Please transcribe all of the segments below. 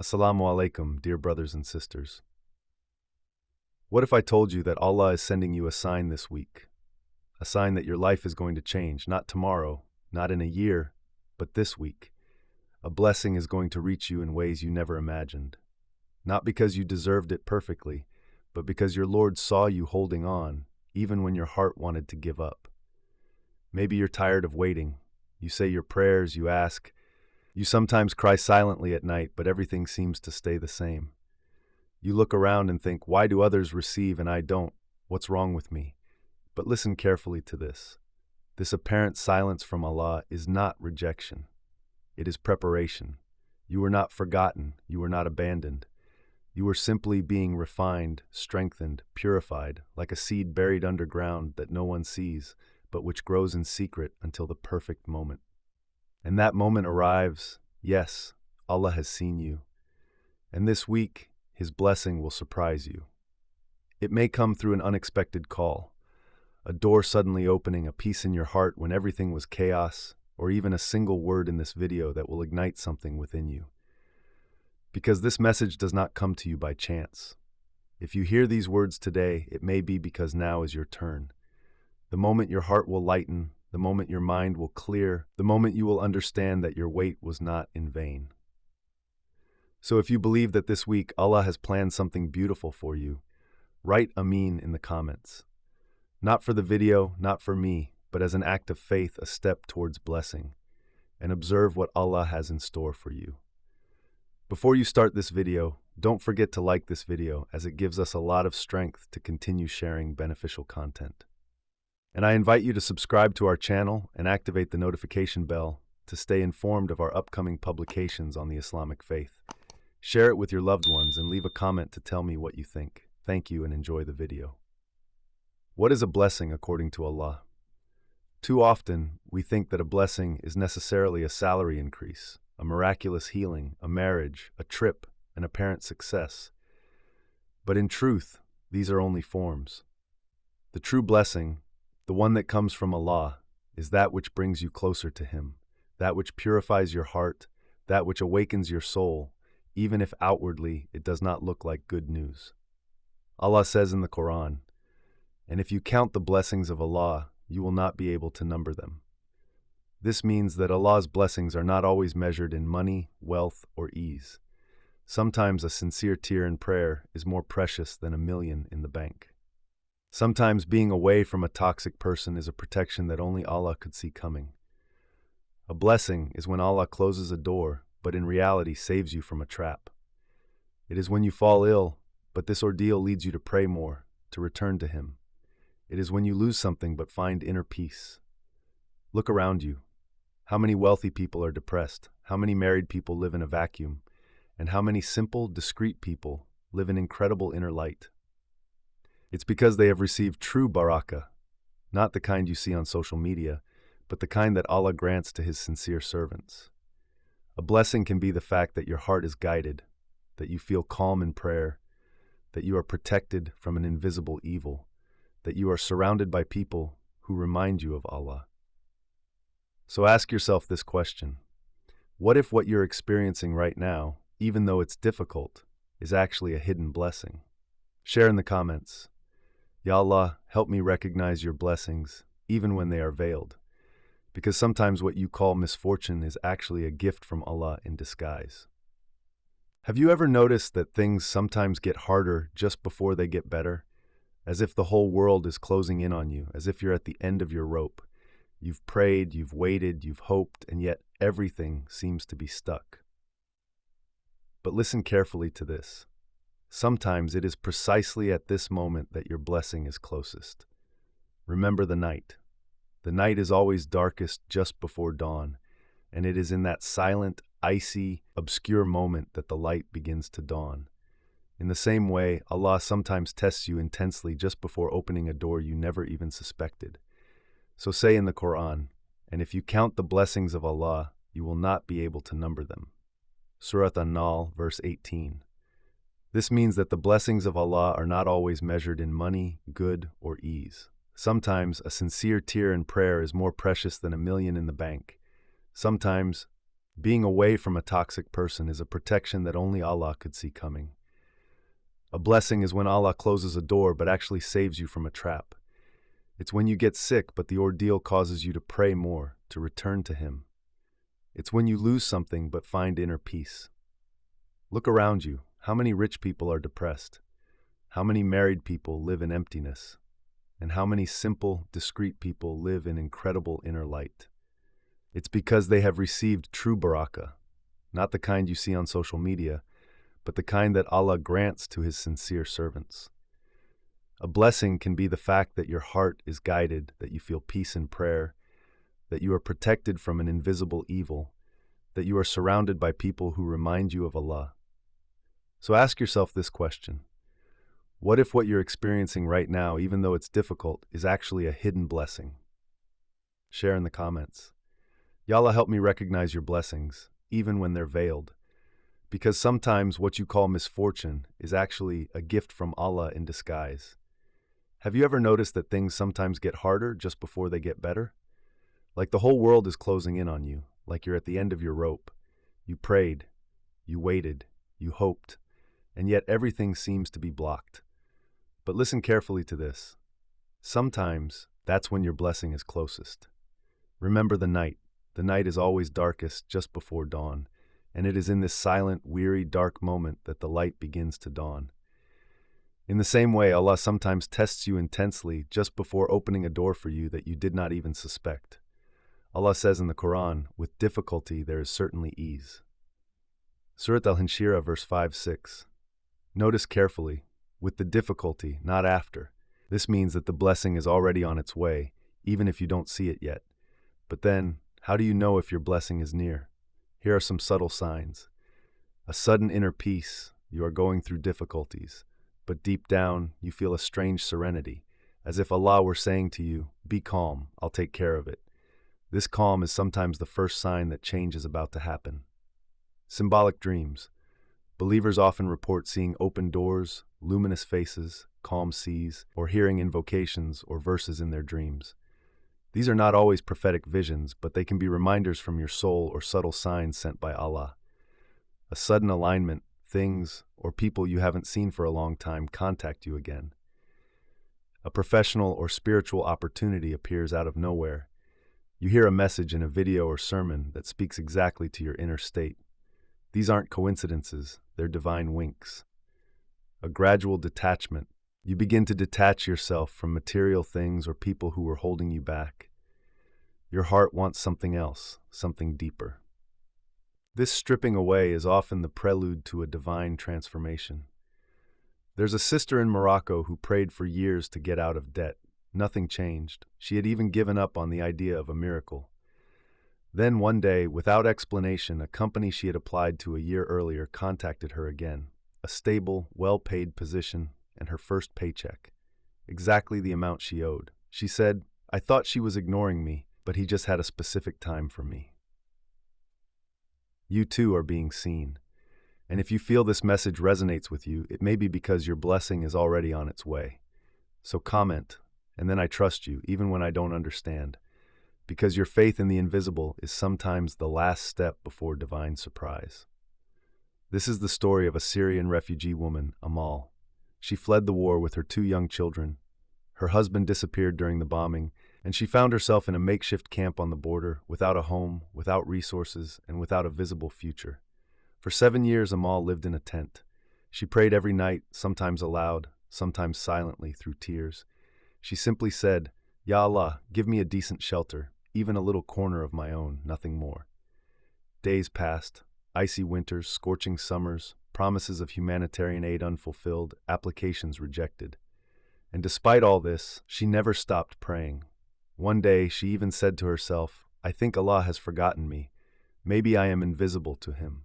Assalamu alaikum, dear brothers and sisters. What if I told you that Allah is sending you a sign this week? A sign that your life is going to change, not tomorrow, not in a year, but this week. A blessing is going to reach you in ways you never imagined. Not because you deserved it perfectly, but because your Lord saw you holding on, even when your heart wanted to give up. Maybe you're tired of waiting. You say your prayers, you ask. You sometimes cry silently at night, but everything seems to stay the same. You look around and think, why do others receive and I don't? What's wrong with me? But listen carefully to this. This apparent silence from Allah is not rejection. It is preparation. You were not forgotten. You were not abandoned. You were simply being refined, strengthened, purified, like a seed buried underground that no one sees, but which grows in secret until the perfect moment. And that moment arrives. Yes, Allah has seen you. And this week, His blessing will surprise you. It may come through an unexpected call, a door suddenly opening, a peace in your heart when everything was chaos, or even a single word in this video that will ignite something within you. Because this message does not come to you by chance. If you hear these words today, it may be because now is your turn. The moment your heart will lighten, the moment your mind will clear, the moment you will understand that your wait was not in vain. So if you believe that this week Allah has planned something beautiful for you, write Ameen in the comments. Not for the video, not for me, but as an act of faith, a step towards blessing. And observe what Allah has in store for you. Before you start this video, don't forget to like this video as it gives us a lot of strength to continue sharing beneficial content. And I invite you to subscribe to our channel and activate the notification bell to stay informed of our upcoming publications on the Islamic faith. Share it with your loved ones and leave a comment to tell me what you think. Thank you and enjoy the video. What is a blessing according to Allah? Too often, we think that a blessing is necessarily a salary increase, a miraculous healing, a marriage, a trip, an apparent success. But in truth, these are only forms. The true blessing, the one that comes from Allah, is that which brings you closer to Him, that which purifies your heart, that which awakens your soul, even if outwardly it does not look like good news. Allah says in the Quran, "And if you count the blessings of Allah, you will not be able to number them." This means that Allah's blessings are not always measured in money, wealth, or ease. Sometimes a sincere tear in prayer is more precious than 1,000,000 in the bank. Sometimes being away from a toxic person is a protection that only Allah could see coming. A blessing is when Allah closes a door, but in reality saves you from a trap. It is when you fall ill, but this ordeal leads you to pray more, to return to Him. It is when you lose something but find inner peace. Look around you. How many wealthy people are depressed? How many married people live in a vacuum? And how many simple, discreet people live in incredible inner light? It's because they have received true barakah, not the kind you see on social media, but the kind that Allah grants to His sincere servants. A blessing can be the fact that your heart is guided, that you feel calm in prayer, that you are protected from an invisible evil, that you are surrounded by people who remind you of Allah. So ask yourself this question. What if what you're experiencing right now, even though it's difficult, is actually a hidden blessing? Share in the comments. Ya Allah, help me recognize your blessings, even when they are veiled, because sometimes what you call misfortune is actually a gift from Allah in disguise. Have you ever noticed that things sometimes get harder just before they get better? As if the whole world is closing in on you, as if you're at the end of your rope. You've prayed, you've waited, you've hoped, and yet everything seems to be stuck. But listen carefully to this. Sometimes it is precisely at this moment that your blessing is closest. Remember the night. The night is always darkest just before dawn, and it is in that silent, icy, obscure moment that the light begins to dawn. In the same way, Allah sometimes tests you intensely just before opening a door you never even suspected. So say in the Quran, "And if you count the blessings of Allah, you will not be able to number them." Surah An-Nahl, verse 18. This means that the blessings of Allah are not always measured in money, good, or ease. Sometimes a sincere tear in prayer is more precious than 1,000,000 in the bank. Sometimes Being away from a toxic person is a protection that only Allah could see coming. A blessing is when Allah closes a door but actually saves you from a trap. It's when you get sick but the ordeal causes you to pray more, to return to Him. It's when you lose something but find inner peace. Look around you. How many rich people are depressed? How many married people live in emptiness? And how many simple, discreet people live in incredible inner light? It's because they have received true barakah, not the kind you see on social media, but the kind that Allah grants to His sincere servants. A blessing can be the fact that your heart is guided, that you feel peace in prayer, that you are protected from an invisible evil, that you are surrounded by people who remind you of Allah. So ask yourself this question. What if what you're experiencing right now, even though it's difficult, is actually a hidden blessing? Share in the comments. Ya Allah, help me recognize your blessings, even when they're veiled. Because sometimes what you call misfortune is actually a gift from Allah in disguise. Have you ever noticed that things sometimes get harder just before they get better? Like the whole world is closing in on you, like you're at the end of your rope. You prayed, you waited, you hoped, and yet everything seems to be blocked. But listen carefully to this. Sometimes that's when your blessing is closest. Remember the night. The night is always darkest just before dawn, and it is in this silent, weary, dark moment that the light begins to dawn. In the same way, Allah sometimes tests you intensely just before opening a door for you that you did not even suspect. Allah says in the Quran, with difficulty there is certainly ease. Surat Al-Hinshirah, verse 5-6. Notice carefully, with the difficulty, not after. This means that the blessing is already on its way, even if you don't see it yet. But then, how do you know if your blessing is near? Here are some subtle signs. A sudden inner peace. You are going through difficulties, but deep down you feel a strange serenity, as if Allah were saying to you, be calm, I'll take care of it. This calm is sometimes the first sign that change is about to happen. Symbolic dreams. Believers often report seeing open doors, luminous faces, calm seas, or hearing invocations or verses in their dreams. These are not always prophetic visions, but they can be reminders from your soul or subtle signs sent by Allah. A sudden alignment, things, or people you haven't seen for a long time contact you again. A professional or spiritual opportunity appears out of nowhere. You hear a message in a video or sermon that speaks exactly to your inner state. These aren't coincidences, they're divine winks. A gradual detachment. You begin to detach yourself from material things or people who were holding you back. Your heart wants something else, something deeper. This stripping away is often the prelude to a divine transformation. There's a sister in Morocco who prayed for years to get out of debt. Nothing changed. She had even given up on the idea of a miracle. Then one day, without explanation, a company she had applied to a year earlier contacted her again. A stable, well-paid position, and her first paycheck. Exactly the amount she owed. She said, I thought she was ignoring me, but he just had a specific time for me. You too are being seen. And if you feel this message resonates with you, it may be because your blessing is already on its way. So comment, and then I trust you, even when I don't understand. Because your faith in the invisible is sometimes the last step before divine surprise. This is the story of a Syrian refugee woman, Amal. She fled the war with her 2 young children. Her husband disappeared during the bombing, and she found herself in a makeshift camp on the border, without a home, without resources, and without a visible future. For 7 years, Amal lived in a tent. She prayed every night, sometimes aloud, sometimes silently through tears. She simply said, Ya Allah, give me a decent shelter, even a little corner of my own, nothing more. Days passed, icy winters, scorching summers, promises of humanitarian aid unfulfilled, applications rejected. And despite all this, she never stopped praying. One day, she even said to herself, I think Allah has forgotten me. Maybe I am invisible to Him.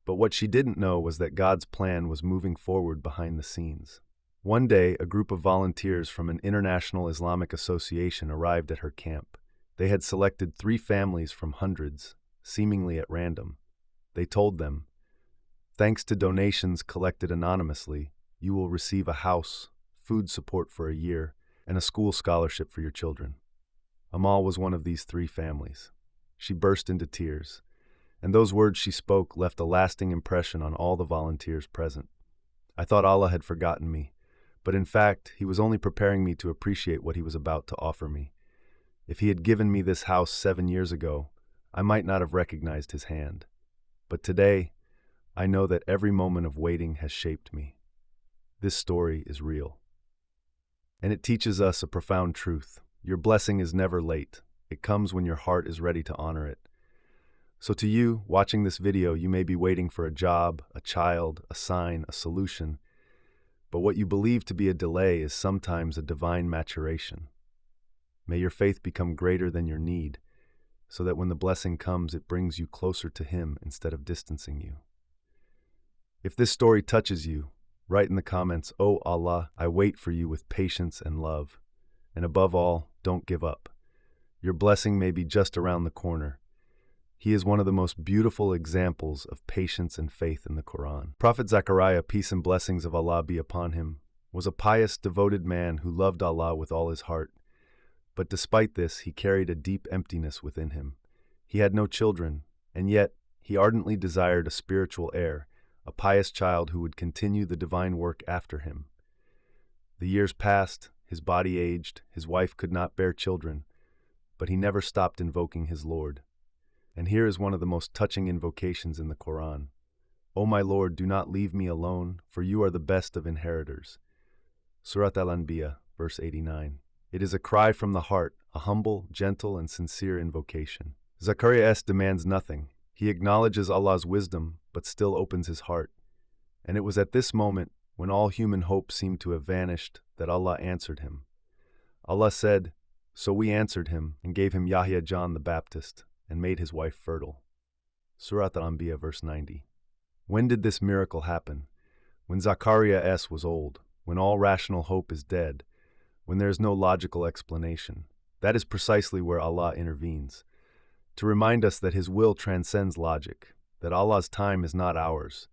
But what she didn't know was that God's plan was moving forward behind the scenes. One day, a group of volunteers from an international Islamic association arrived at her camp. They had selected 3 families from hundreds, seemingly at random. They told them, thanks to donations collected anonymously, you will receive a house, food support for a year, and a school scholarship for your children. Amal was one of these 3 families. She burst into tears. and those words she spoke left a lasting impression on all the volunteers present. I thought Allah had forgotten me, but in fact, He was only preparing me to appreciate what He was about to offer me. If He had given me this house 7 years ago, I might not have recognized His hand. But today, I know that every moment of waiting has shaped me. This story is real. And it teaches us a profound truth. Your blessing is never late. It comes when your heart is ready to honor it. So to you, watching this video, you may be waiting for a job, a child, a sign, a solution. But what you believe to be a delay is sometimes a divine maturation. May your faith become greater than your need, so that when the blessing comes, it brings you closer to Him instead of distancing you. If this story touches you, write in the comments, "Oh Allah, I wait for you with patience and love." And above all, don't give up. Your blessing may be just around the corner. He is one of the most beautiful examples of patience and faith in the Quran. Prophet Zechariah, peace and blessings of Allah be upon him, was a pious, devoted man who loved Allah with all his heart. But despite this, he carried a deep emptiness within him. He had no children, and yet he ardently desired a spiritual heir, a pious child who would continue the divine work after him. The years passed, his body aged, his wife could not bear children, but he never stopped invoking his Lord. And here is one of the most touching invocations in the Quran. "O my Lord, do not leave me alone, for you are the best of inheritors." Surat Al-Anbiya, verse 89. It is a cry from the heart, a humble, gentle, and sincere invocation. Zacharias demands nothing. He acknowledges Allah's wisdom, but still opens his heart. And it was at this moment, when all human hope seemed to have vanished, that Allah answered him. Allah said, "So we answered him, and gave him Yahya John the Baptist, and made his wife fertile." Surat Al-Anbiya, verse 90. When did this miracle happen? When Zacharias was old, when all rational hope is dead, when there is no logical explanation. That is precisely where Allah intervenes, to remind us that His will transcends logic, that Allah's time is not ours,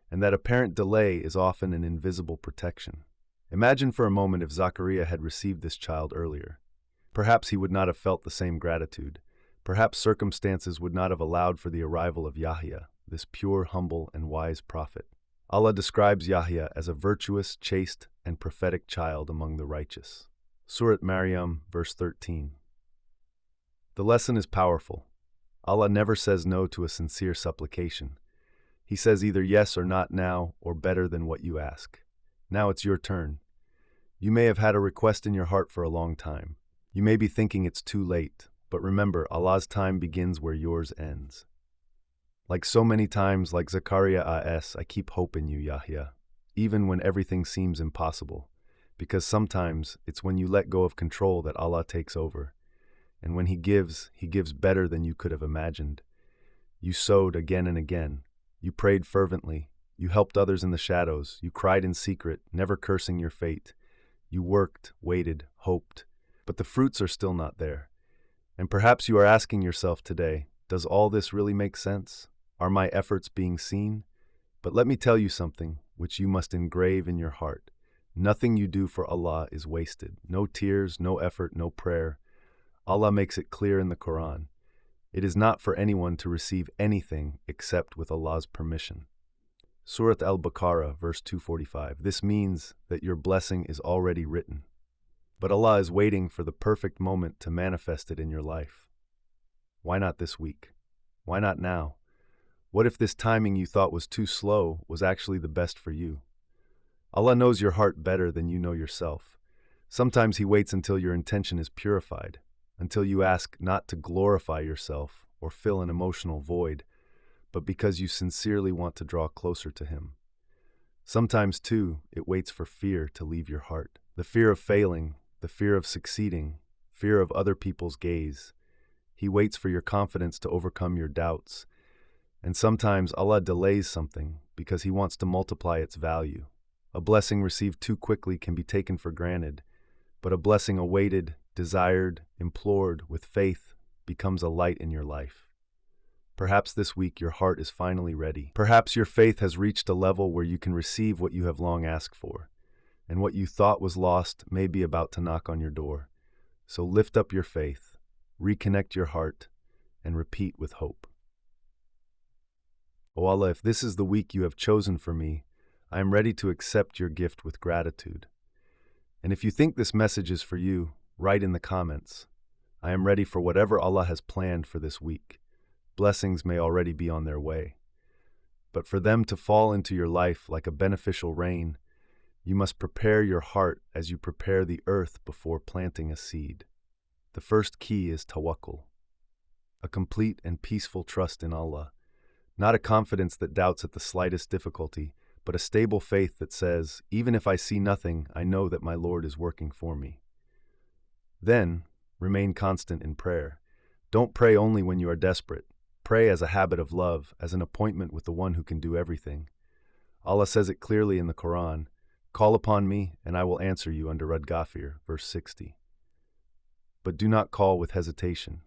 and that apparent delay is often an invisible protection. Imagine for a moment if Zachariah had received this child earlier. Perhaps he would not have felt the same gratitude. Perhaps circumstances would not have allowed for the arrival of Yahya, this pure, humble, and wise prophet. Allah describes Yahya as a virtuous, chaste, and prophetic child among the righteous. Surat Maryam, verse 13. The lesson is powerful. Allah never says no to a sincere supplication. He says either yes or not now, or better than what you ask. Now it's your turn. You may have had a request in your heart for a long time. You may be thinking it's too late, but remember, Allah's time begins where yours ends. Like so many times, like Zacharias, I keep hope in you, Yahya, even when everything seems impossible. Because sometimes it's when you let go of control that Allah takes over. And when He gives better than you could have imagined. You sowed again and again. You prayed fervently. You helped others in the shadows. You cried in secret, never cursing your fate. You worked, waited, hoped. But the fruits are still not there. And perhaps you are asking yourself today, does all this really make sense? Are my efforts being seen? But let me tell you something which you must engrave in your heart. Nothing you do for Allah is wasted. No tears, no effort, no prayer. Allah makes it clear in the Quran. It is not for anyone to receive anything except with Allah's permission. Surat Al-Baqarah, verse 245. This means that your blessing is already written. But Allah is waiting for the perfect moment to manifest it in your life. Why not this week? Why not now? What if this timing you thought was too slow was actually the best for you? Allah knows your heart better than you know yourself. Sometimes He waits until your intention is purified, until you ask not to glorify yourself or fill an emotional void, but because you sincerely want to draw closer to Him. Sometimes, too, it waits for fear to leave your heart. The fear of failing, the fear of succeeding, fear of other people's gaze. He waits for your confidence to overcome your doubts. And sometimes Allah delays something because He wants to multiply its value. A blessing received too quickly can be taken for granted, but a blessing awaited, desired, implored with faith becomes a light in your life. Perhaps this week your heart is finally ready. Perhaps your faith has reached a level where you can receive what you have long asked for, and what you thought was lost may be about to knock on your door. So lift up your faith, reconnect your heart, and repeat with hope. O Allah, if this is the week you have chosen for me, I am ready to accept your gift with gratitude. And if you think this message is for you, write in the comments. I am ready for whatever Allah has planned for this week. Blessings may already be on their way. But for them to fall into your life like a beneficial rain, you must prepare your heart as you prepare the earth before planting a seed. The first key is tawakkul, a complete and peaceful trust in Allah, not a confidence that doubts at the slightest difficulty, but a stable faith that says, even if I see nothing, I know that my Lord is working for me. Then, remain constant in prayer. Don't pray only when you are desperate. Pray as a habit of love, as an appointment with the one who can do everything. Allah says it clearly in the Quran, "Call upon me, and I will answer you," under Ghafir, verse 60. But do not call with hesitation.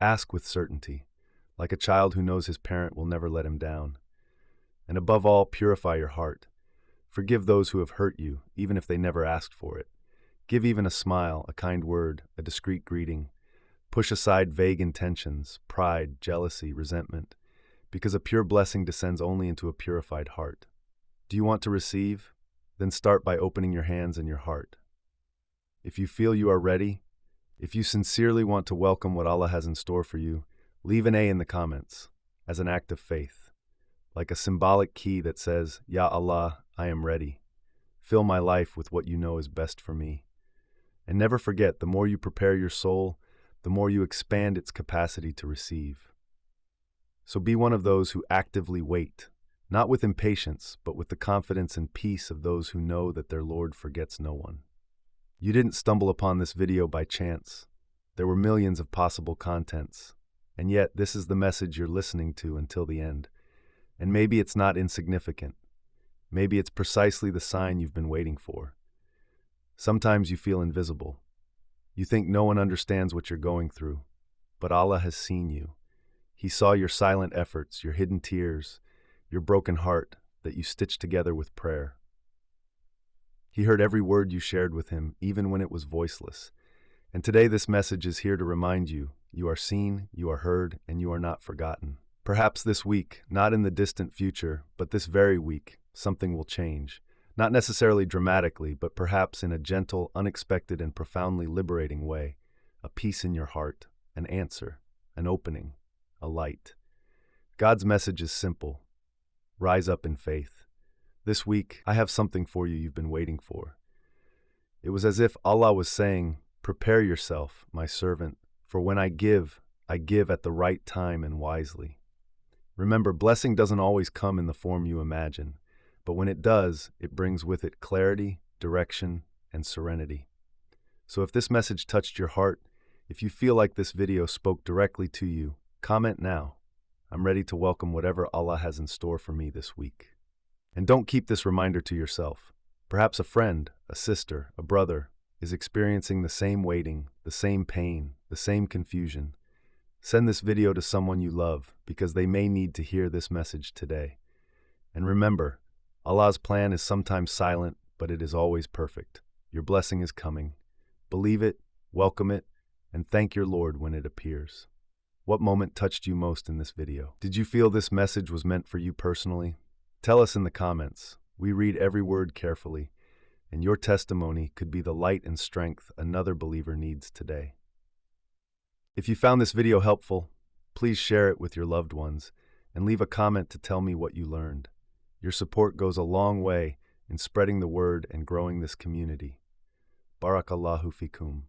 Ask with certainty, like a child who knows his parent will never let him down. And above all, purify your heart. Forgive those who have hurt you, even if they never asked for it. Give even a smile, a kind word, a discreet greeting. Push aside vague intentions, pride, jealousy, resentment, because a pure blessing descends only into a purified heart. Do you want to receive? Then start by opening your hands and your heart. If you feel you are ready, if you sincerely want to welcome what Allah has in store for you, leave an A in the comments, as an act of faith, like a symbolic key that says, Ya Allah, I am ready. Fill my life with what you know is best for me. And never forget, the more you prepare your soul, the more you expand its capacity to receive. So be one of those who actively wait, not with impatience, but with the confidence and peace of those who know that their Lord forgets no one. You didn't stumble upon this video by chance. There were millions of possible contents, and yet this is the message you're listening to until the end. And maybe it's not insignificant. Maybe it's precisely the sign you've been waiting for. Sometimes you feel invisible. You think no one understands what you're going through, but Allah has seen you. He saw your silent efforts, your hidden tears, your broken heart that you stitched together with prayer. He heard every word you shared with him, even when it was voiceless. And today this message is here to remind you, you are seen, you are heard, and you are not forgotten. Perhaps this week, not in the distant future, but this very week, something will change. Not necessarily dramatically, but perhaps in a gentle, unexpected, and profoundly liberating way. A peace in your heart, an answer, an opening, a light. God's message is simple. Rise up in faith. This week, I have something for you you've been waiting for. It was as if Allah was saying, prepare yourself, my servant, for when I give at the right time and wisely. Remember, blessing doesn't always come in the form you imagine, but when it does, it brings with it clarity, direction, and serenity. So if this message touched your heart, if you feel like this video spoke directly to you, comment now. I'm ready to welcome whatever Allah has in store for me this week. And don't keep this reminder to yourself. Perhaps a friend, a sister, a brother is experiencing the same waiting, the same pain, the same confusion. Send this video to someone you love because they may need to hear this message today. And remember, Allah's plan is sometimes silent, but it is always perfect. Your blessing is coming. Believe it, welcome it, and thank your Lord when it appears. What moment touched you most in this video? Did you feel this message was meant for you personally? Tell us in the comments. We read every word carefully, and your testimony could be the light and strength another believer needs today. If you found this video helpful, please share it with your loved ones and leave a comment to tell me what you learned. Your support goes a long way in spreading the word and growing this community. Barakallahu fikum.